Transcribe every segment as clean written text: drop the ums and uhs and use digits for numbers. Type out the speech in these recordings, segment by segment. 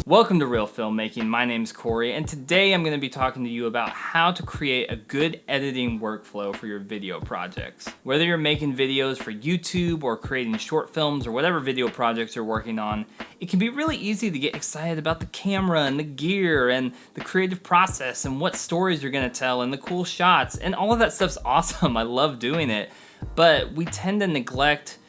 Welcome to Reel Filmmaking. My name's Corey, and today I'm going to be talking to you about how to create a good editing workflow for your video projects. Whether you're making videos for YouTube or creating short films or whatever video projects you're working on, it can be really easy to get excited about the camera and the gear and the creative process and what stories you're going to tell and the cool shots, and all of that stuff's awesome. I love doing it, but we tend to neglect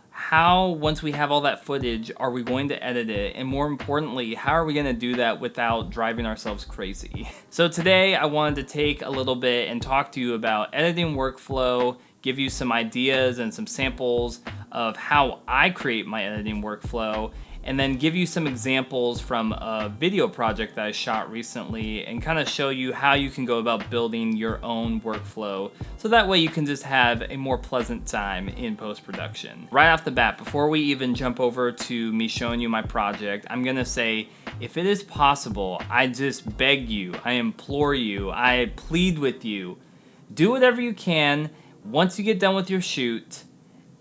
how, once we have all that footage, are we going to edit it? And more importantly, how are we going to do that without driving ourselves crazy? So today I wanted to take a little bit and talk to you about editing workflow, give you some ideas and some samples of how I create my editing workflow, and then give you some examples from a video project that I shot recently and kind of show you how you can go about building your own workflow so that way you can just have a more pleasant time in post-production. Right off the bat, before we even jump over to me showing you my project, I'm gonna say, if it is possible, I just beg you, I implore you, I plead with you, do whatever you can once you get done with your shoot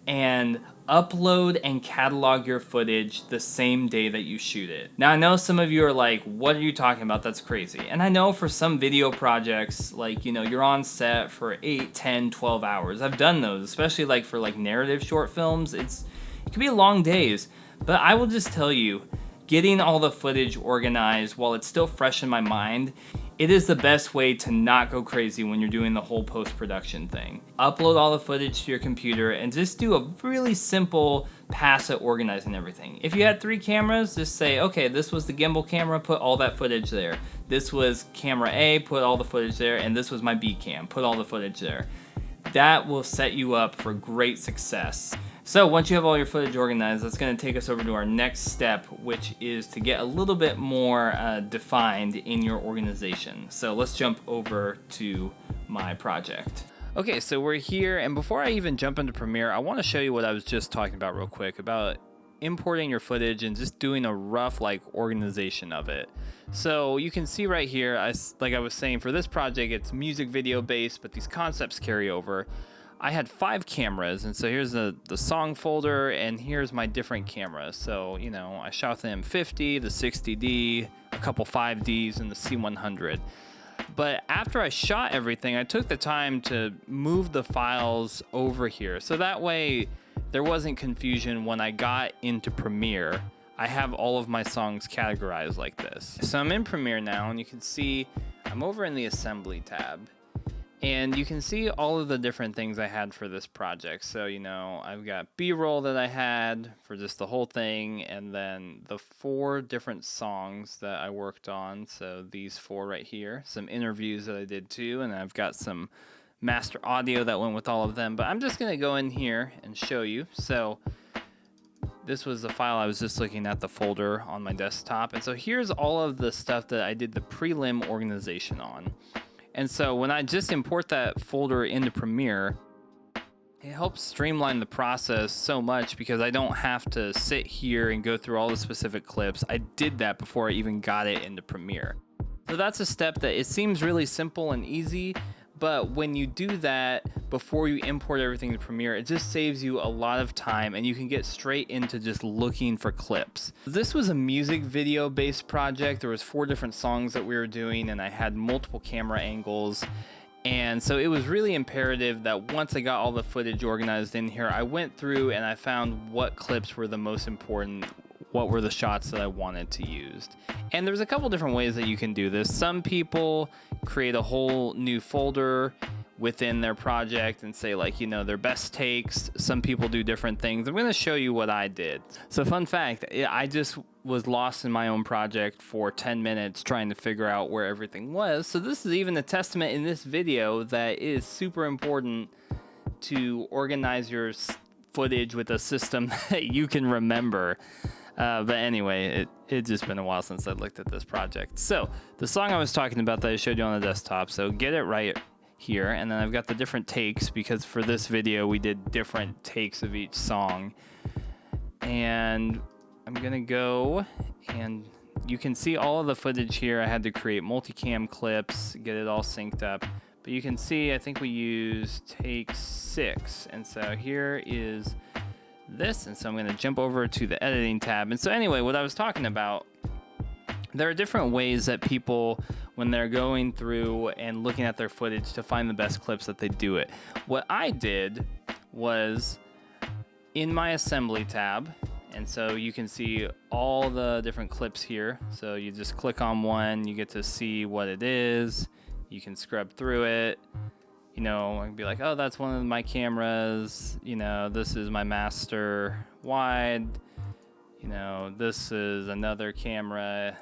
and upload and catalog your footage the same day that you shoot it. Now I know some of you are like, what are you talking about? That's crazy. And I know for some video projects, like, you know, you're on set for 8, 10, 12 hours. I've done those, especially like for like narrative short films. It can be long days, but I will just tell you, getting all the footage organized while it's still fresh in my mind, it is the best way to not go crazy when you're doing the whole post-production thing. Upload all the footage to your computer and just do a really simple pass at organizing everything. If you had 3 cameras, just say, okay, this was the gimbal camera, put all that footage there. This was camera A, put all the footage there, and this was my B cam, put all the footage there. That will set you up for great success. So once you have all your footage organized, that's going to take us over to our next step, which is to get a little bit more defined in your organization. So let's jump over to my project. Okay, so we're here, and before I even jump into Premiere, I want to show you what I was just talking about real quick, about importing your footage and just doing a rough organization of it. So you can see right here, like I was saying, for this project, it's music video based, but these concepts carry over. I had 5 cameras, and so here's the song folder, and here's my different cameras. So, you know, I shot the M50, the 60D, a couple 5Ds, and the C100. But after I shot everything, I took the time to move the files over here. So that way there wasn't confusion when I got into Premiere. I have all of my songs categorized like this. So I'm in Premiere now, and you can see I'm over in the Assembly tab. And you can see all of the different things I had for this project. So, you know, I've got B-roll that I had for just the whole thing, and then the 4 different songs that I worked on. So these 4 right here, some interviews that I did too, and I've got some master audio that went with all of them. But I'm just going to go in here and show you. So this was the file I was just looking at, the folder on my desktop. And so here's all of the stuff that I did the prelim organization on. And so when I just import that folder into Premiere, it helps streamline the process so much because I don't have to sit here and go through all the specific clips. I did that before I even got it into Premiere. So that's a step that it seems really simple and easy, but when you do that before you import everything to Premiere, it just saves you a lot of time and you can get straight into just looking for clips. This was a music video based project. There was 4 different songs that we were doing, and I had multiple camera angles. And so it was really imperative that once I got all the footage organized in here, I went through and I found what clips were the most important, what were the shots that I wanted to use. And there's a couple different ways that you can do this. Some people create a whole new folder within their project and say, like, you know, their best takes. Some people do different things. I'm going to show you what I did. So fun fact, I just was lost in my own project for 10 minutes trying to figure out where everything was. So this is even a testament in this video that it is super important to organize your footage with a system that you can remember. But anyway, it's just been a while since I looked at this project. So the song I was talking about that I showed you on the desktop, so Get It Right here, and then I've got the different takes because for this video we did different takes of each song. And I'm gonna go, and you can see all of the footage here. I had to create multicam clips, get it all synced up. But you can see, I think we used take 6. And so here is this, and so I'm going to jump over to the editing tab. And so anyway, what I was talking about there are different ways that people, when they're going through and looking at their footage to find the best clips, that they do it. What I did was in my assembly tab, and so you can see all the different clips here. So you just click on one, you get to see what it is. You can scrub through it. You know, I can be like, oh, that's one of my cameras. You know, this is my master wide. You know, this is another camera.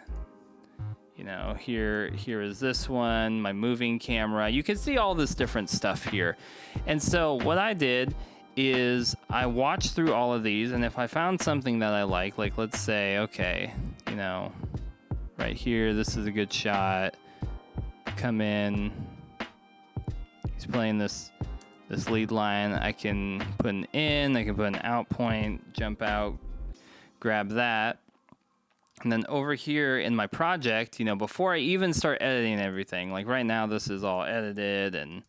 You know, here is this one, my moving camera. You can see all this different stuff here. And so what I did is I watched through all of these, and if I found something that I like let's say, okay, you know, right here, this is a good shot. Come in. He's playing this lead line. I can put an in, I can put an out point, jump out, grab that. And then over here in my project, you know, before I even start editing everything, like right now this is all edited and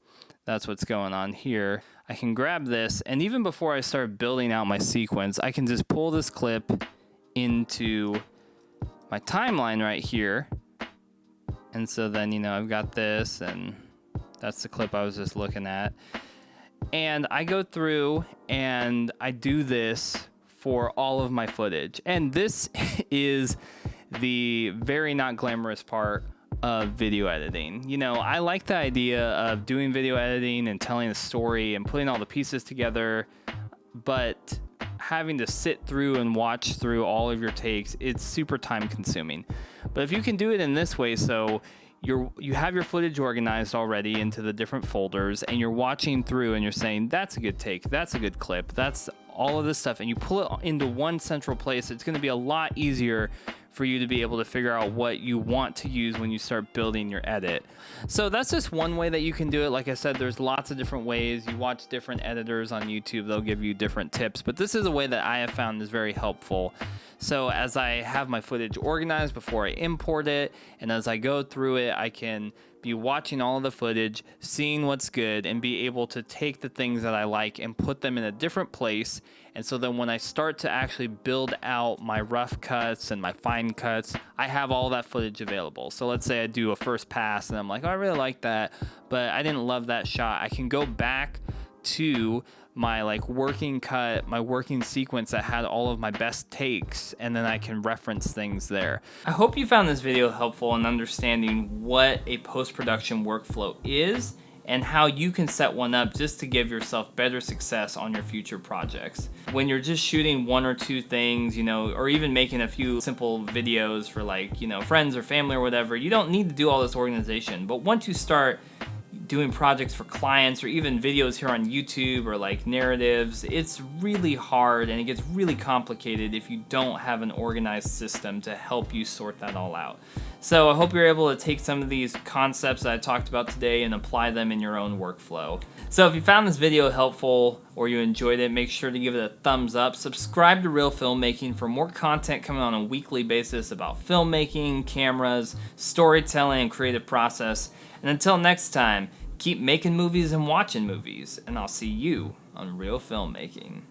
that's what's going on here. I can grab this, and even before I start building out my sequence, I can just pull this clip into my timeline right here. And so then, you know, I've got this, and that's the clip I was just looking at. And I go through and I do this for all of my footage. And this is the very not glamorous part of video editing. You know, I like the idea of doing video editing and telling a story and putting all the pieces together, but having to sit through and watch through all of your takes, it's super time consuming. But if you can do it in this way, so you have your footage organized already into the different folders, and you're watching through and you're saying, that's a good take, that's a good clip, that's all of this stuff, and you pull it into one central place, it's going to be a lot easier for you to be able to figure out what you want to use when you start building your edit. So that's just one way that you can do it. Like I said, there's lots of different ways. You watch different editors on YouTube, they'll give you different tips, but this is a way that I have found is very helpful. So as I have my footage organized before I import it, and as I go through it, I can be watching all of the footage, seeing what's good, and be able to take the things that I like and put them in a different place. And so then when I start to actually build out my rough cuts and my fine cuts, I have all that footage available. So let's say I do a first pass and I'm like, oh, I really like that, but I didn't love that shot. I can go back to my like working cut, my working sequence that had all of my best takes, and then I can reference things there. I hope you found this video helpful in understanding what a post-production workflow is and how you can set one up just to give yourself better success on your future projects. When you're just shooting one or two things, you know, or even making a few simple videos for like, you know, friends or family or whatever, you don't need to do all this organization. But once you start doing projects for clients or even videos here on YouTube or like narratives, it's really hard and it gets really complicated if you don't have an organized system to help you sort that all out. So I hope you're able to take some of these concepts that I talked about today and apply them in your own workflow. So if you found this video helpful or you enjoyed it, make sure to give it a thumbs up. Subscribe to Reel Filmmaking for more content coming on a weekly basis about filmmaking, cameras, storytelling, and creative process. And until next time, keep making movies and watching movies, and I'll see you on Reel Filmmaking.